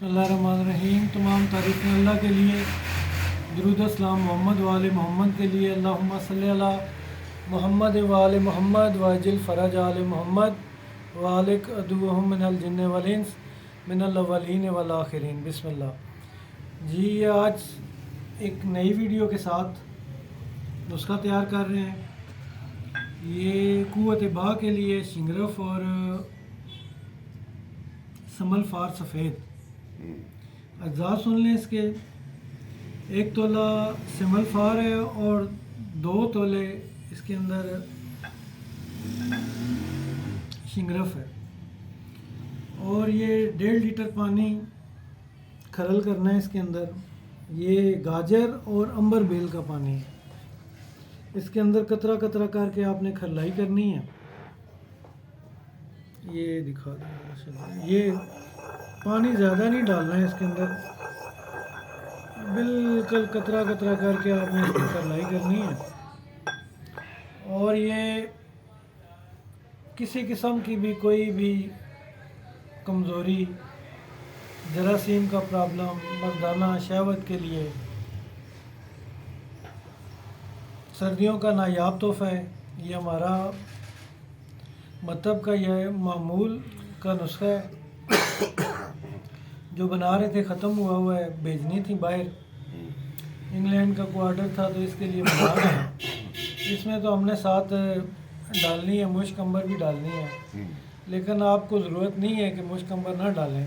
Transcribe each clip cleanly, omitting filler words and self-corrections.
बिस्मिल्लाहिर्रहमानिर्रहीम। तमाम तारीफ़ें अल्लाह के लिए, दुरूद अस्सलाम मोहम्मद वाले मोहम्मद के लिए। अल्लाहुम्मा सल्ली अला मोहम्मद वाले मोहम्मद वाजिल फ़रज आले मोहम्मद वालिक अदुवहुम मिनल जिन्न वल इंस मिनल अव्वलीन वल आखिरीन। बिस्मिल्लाह जी। आज एक नई वीडियो के साथ नुस्खा तैयार कर रहे हैं। ये कुव्वत बा के लिए शिंगरफ और समल फार सफ़ेद। अज्जा सुन लें इसके। 1 तोला सिमल फार है और 2 तोले इसके अंदर शिंगरफ है, और ये 1.5 लीटर पानी खरल करना है इसके अंदर। ये गाजर और अंबर बेल का पानी है। इसके अंदर कतरा कतरा करके आपने खरलाई करनी है। ये दिखा दो। ये पानी ज़्यादा नहीं डालना है इसके अंदर, बिल्कुल कतरा कतरा करके आपने इसकी खरलाई करनी है। और ये किसी किस्म की भी कोई भी कमज़ोरी, जरासीम का प्रॉब्लम, मर्दाना शहवत के लिए सर्दियों का नायाब तोहफ़ा है। ये हमारा मतलब का यह मामूल का नुस्खा है जो बना रहे थे, ख़त्म हुआ है। भेजनी थी बाहर, इंग्लैंड का कोई ऑर्डर था तो इसके लिए बना रहे हैं। इसमें तो हमने साथ डालनी है, मुश्क अंबर भी डालनी है, लेकिन आपको ज़रूरत नहीं है कि मुश्क अंबर ना डालें।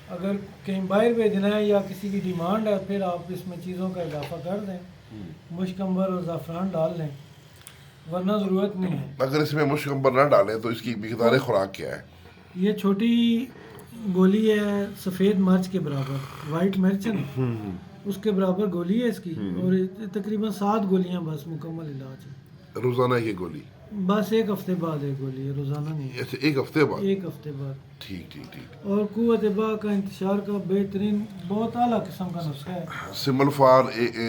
अगर कहीं बाहर भेजना है या किसी की डिमांड है, फिर आप इसमें चीज़ों का इजाफा कर दें, मुश्क अंबर और ज़ाफ़रान डाल लें, वरना ज़रूरत नहीं है। अगर इसमें मुश्क अंबर ना डालें तो इसकी मिक़दार खुराक क्या है? ये छोटी गोली है, सफ़ेद मिर्च के बराबर, वाइट मिर्च है ना, उसके बराबर गोली है इसकी। और तकरीबन 7 गोलियां बस मुकम्मल इलाज है। रोज़ाना की गोली? बस 1 हफ्ते बाद एक गोली है, रोज़ाना नहीं। ऐसे 1 हफ्ते बाद? 1 हफ्ते बाद। ठीक ठीक ठीक। और कुव्वत बा का इंतशार का बेहतरीन बहुत आला किस्म का नुस्खा है। सिमल फार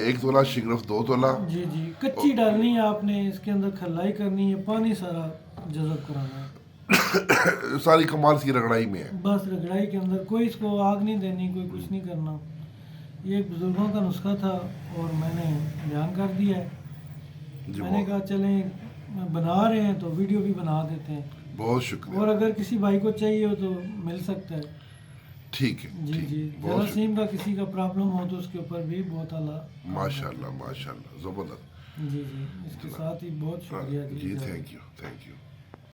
1 तोला, शिंगरफ 2 तोला। जी जी। कच्ची डालनी है आपने, इसके अंदर खलाई करनी है, पानी सारा जज़ब कराना है। सारी कमाल की रगड़ाई में है। बस रगड़ाई के अंदर, कोई इसको आग नहीं देनी, कोई कुछ नहीं करना। ये एक बुज़ुर्गों का नुस्खा था और मैंने बयान कर दिया है। मैंने कहा चलें बना रहे हैं तो वीडियो भी बना देते हैं। बहुत शुक्रिया। और अगर किसी भाई को चाहिए हो तो मिल सकता है। ठीक है जी जी। जरासीम का किसी का प्रॉब्लम हो तो उसके ऊपर भी बहुत आला। माशाल्लाह माशाल्लाह, ज़बरदस्त। जी जी। इसके साथ ही बहुत शुक्रिया जी, थैंक यू थैंक यू।